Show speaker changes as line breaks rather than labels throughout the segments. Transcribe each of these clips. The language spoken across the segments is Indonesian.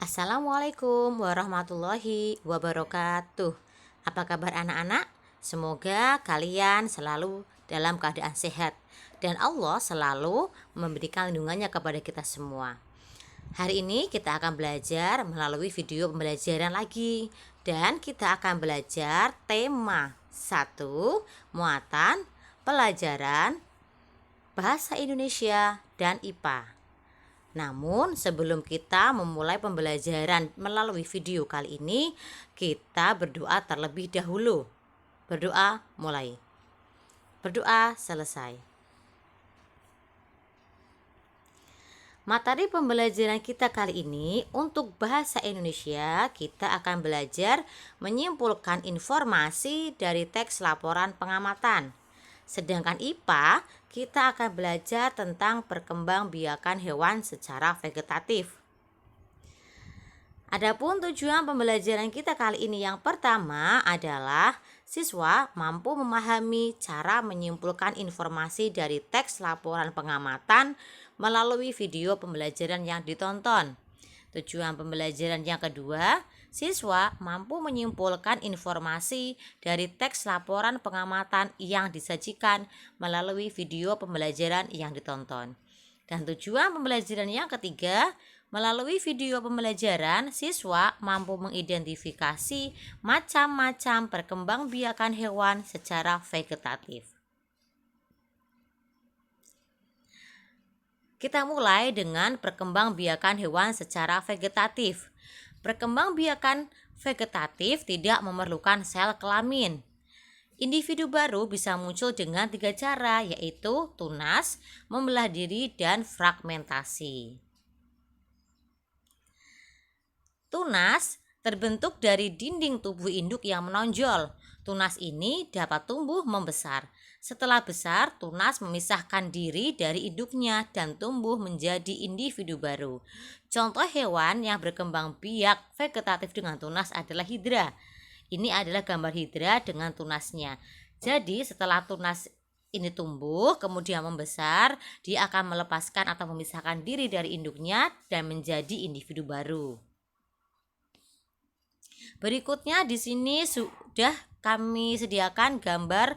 Assalamualaikum warahmatullahi wabarakatuh. Apa kabar anak-anak? Semoga kalian selalu dalam keadaan sehat dan Allah selalu memberikan lindungannya kepada kita semua. Hari ini kita akan belajar melalui video pembelajaran lagi dan kita akan belajar tema 1, muatan, pelajaran, bahasa Indonesia dan IPA. Namun sebelum kita memulai pembelajaran melalui video kali ini, kita berdoa terlebih dahulu. Berdoa mulai. Berdoa selesai. Materi pembelajaran kita kali ini untuk bahasa Indonesia, kita akan belajar menyimpulkan informasi dari teks laporan pengamatan. Sedangkan IPA, kita akan belajar tentang perkembangbiakan hewan secara vegetatif. Adapun tujuan pembelajaran kita kali ini yang pertama adalah siswa mampu memahami cara menyimpulkan informasi dari teks laporan pengamatan melalui video pembelajaran yang ditonton. Tujuan pembelajaran yang kedua, siswa mampu menyimpulkan informasi dari teks laporan pengamatan yang disajikan melalui video pembelajaran yang ditonton. Dan tujuan pembelajaran yang ketiga, melalui video pembelajaran, siswa mampu mengidentifikasi macam-macam perkembangbiakan hewan secara vegetatif. Kita mulai dengan perkembangbiakan hewan secara vegetatif. Perkembangbiakan vegetatif tidak memerlukan sel kelamin. Individu baru bisa muncul dengan 3 cara, yaitu tunas, membelah diri, dan fragmentasi. Tunas terbentuk dari dinding tubuh induk yang menonjol. Tunas ini dapat tumbuh membesar. Setelah besar, tunas memisahkan diri dari induknya dan tumbuh menjadi individu baru. Contoh hewan yang berkembang biak vegetatif dengan tunas adalah hidra. Ini adalah gambar hidra dengan tunasnya. Jadi setelah tunas ini tumbuh kemudian membesar, dia akan melepaskan atau memisahkan diri dari induknya dan menjadi individu baru. Berikutnya di sini sudah kami sediakan gambar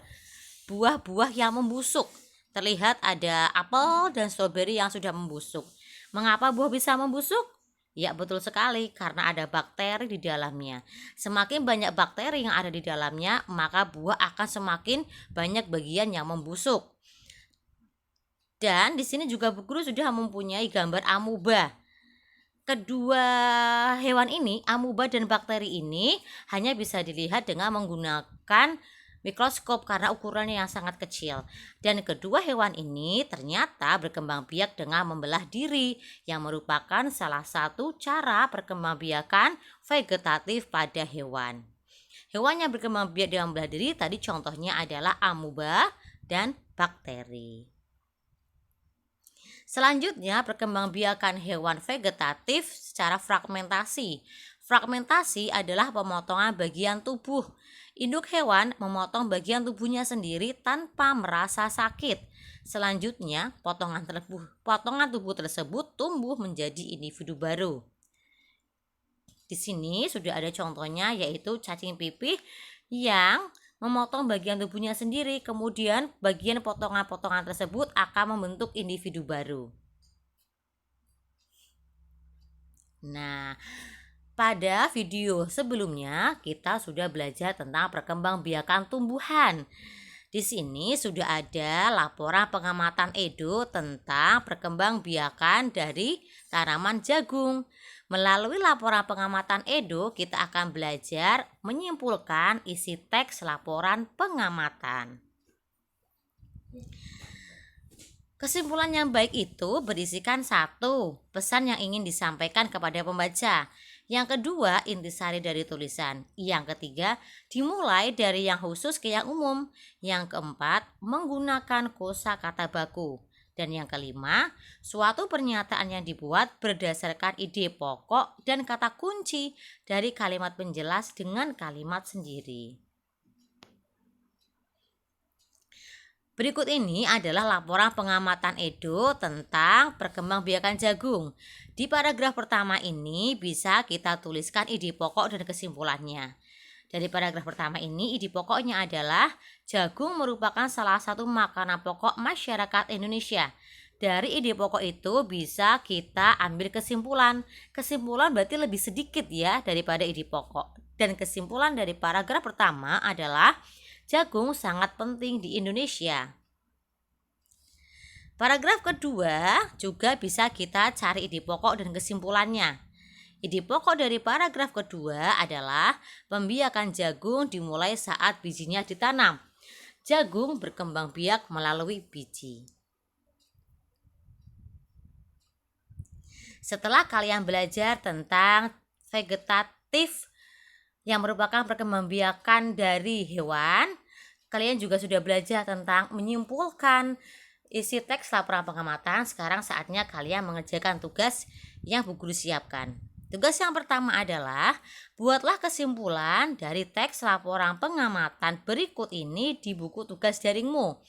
buah-buah yang membusuk. Terlihat ada apel dan stroberi yang sudah membusuk. Mengapa buah bisa membusuk? Ya, betul sekali, karena ada bakteri di dalamnya. Semakin banyak bakteri yang ada di dalamnya, maka buah akan semakin banyak bagian yang membusuk. Dan di sini juga Bu Guru sudah mempunyai gambar amuba. Kedua hewan ini, amuba dan bakteri ini, hanya bisa dilihat dengan menggunakan mikroskop karena ukurannya yang sangat kecil. Dan kedua hewan ini ternyata berkembang biak dengan membelah diri, yang merupakan salah satu cara perkembangbiakan vegetatif pada hewan. Hewan yang berkembang biak dengan membelah diri tadi contohnya adalah amuba dan bakteri. Selanjutnya, perkembangbiakan hewan vegetatif secara fragmentasi. Fragmentasi adalah pemotongan bagian tubuh. Induk hewan memotong bagian tubuhnya sendiri tanpa merasa sakit. Selanjutnya, potongan tubuh tersebut tumbuh menjadi individu baru. Di sini sudah ada contohnya, yaitu cacing pipih yang memotong bagian tubuhnya sendiri, kemudian bagian potongan-potongan tersebut akan membentuk individu baru. Nah, pada video sebelumnya kita sudah belajar tentang perkembangbiakan tumbuhan. Di sini sudah ada laporan pengamatan Edo tentang perkembangbiakan dari tanaman jagung. Melalui laporan pengamatan Edo, kita akan belajar menyimpulkan isi teks laporan pengamatan. Kesimpulan yang baik itu berisikan 1, pesan yang ingin disampaikan kepada pembaca. Yang kedua, intisari dari tulisan. Yang ketiga, dimulai dari yang khusus ke yang umum. Yang keempat, menggunakan kosakata baku. Dan yang kelima, suatu pernyataan yang dibuat berdasarkan ide pokok dan kata kunci dari kalimat penjelas dengan kalimat sendiri. Berikut ini adalah laporan pengamatan Edo tentang perkembangbiakan jagung. Di paragraf pertama ini bisa kita tuliskan ide pokok dan kesimpulannya. Dari paragraf pertama ini, ide pokoknya adalah jagung merupakan salah satu makanan pokok masyarakat Indonesia. Dari ide pokok itu bisa kita ambil kesimpulan. Kesimpulan berarti lebih sedikit ya daripada ide pokok. Dan kesimpulan dari paragraf pertama adalah jagung sangat penting di Indonesia. Paragraf kedua juga bisa kita cari ide pokok dan kesimpulannya. Ide pokok dari paragraf kedua adalah pembiakan jagung dimulai saat bijinya ditanam. Jagung berkembang biak melalui biji. Setelah kalian belajar tentang vegetatif yang merupakan perkembangbiakan dari hewan, kalian juga sudah belajar tentang menyimpulkan isi teks laporan pengamatan. Sekarang saatnya kalian mengerjakan tugas yang Bu Guru siapkan. Tugas yang pertama adalah buatlah kesimpulan dari teks laporan pengamatan berikut ini di buku tugas daringmu.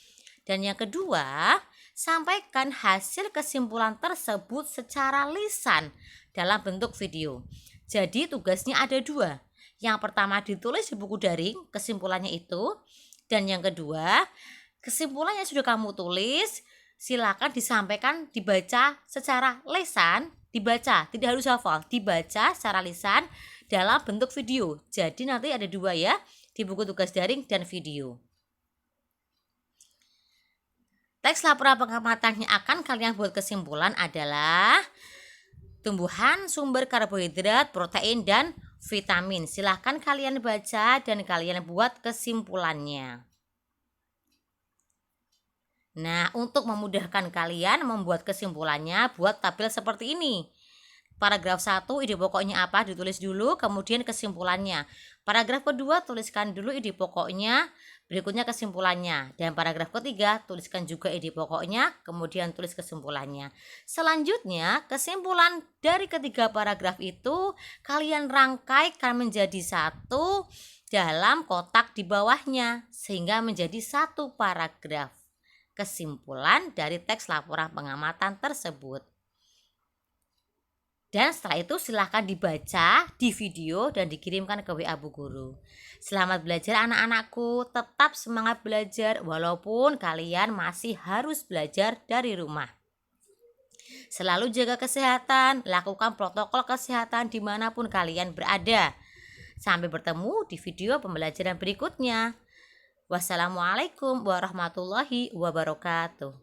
Dan yang kedua, sampaikan hasil kesimpulan tersebut secara lisan dalam bentuk video. Jadi tugasnya ada dua. Yang pertama ditulis di buku daring kesimpulannya itu, dan yang kedua kesimpulannya sudah kamu tulis, silakan disampaikan, dibaca secara lisan, dibaca, tidak harus hafal, dibaca secara lisan dalam bentuk video. Jadi nanti ada dua ya, di buku tugas daring dan video. Teks laporan pengamatan yang akan kalian buat kesimpulan adalah tumbuhan, sumber karbohidrat, protein, dan vitamin. Silahkan kalian baca dan kalian buat kesimpulannya. Nah, untuk memudahkan kalian membuat kesimpulannya, buat tabel seperti ini. Paragraf 1 ide pokoknya apa ditulis dulu, kemudian kesimpulannya. Paragraf kedua tuliskan dulu ide pokoknya, berikutnya kesimpulannya. Dan paragraf ketiga tuliskan juga ide pokoknya, kemudian tulis kesimpulannya. Selanjutnya kesimpulan dari ketiga paragraf itu kalian rangkaikan menjadi satu dalam kotak di bawahnya sehingga menjadi satu paragraf kesimpulan dari teks laporan pengamatan tersebut. Dan setelah itu silahkan dibaca di video dan dikirimkan ke WA Bu Guru. Selamat belajar anak-anakku, tetap semangat belajar walaupun kalian masih harus belajar dari rumah. Selalu jaga kesehatan, lakukan protokol kesehatan dimanapun kalian berada. Sampai bertemu di video pembelajaran berikutnya. Wassalamualaikum warahmatullahi wabarakatuh.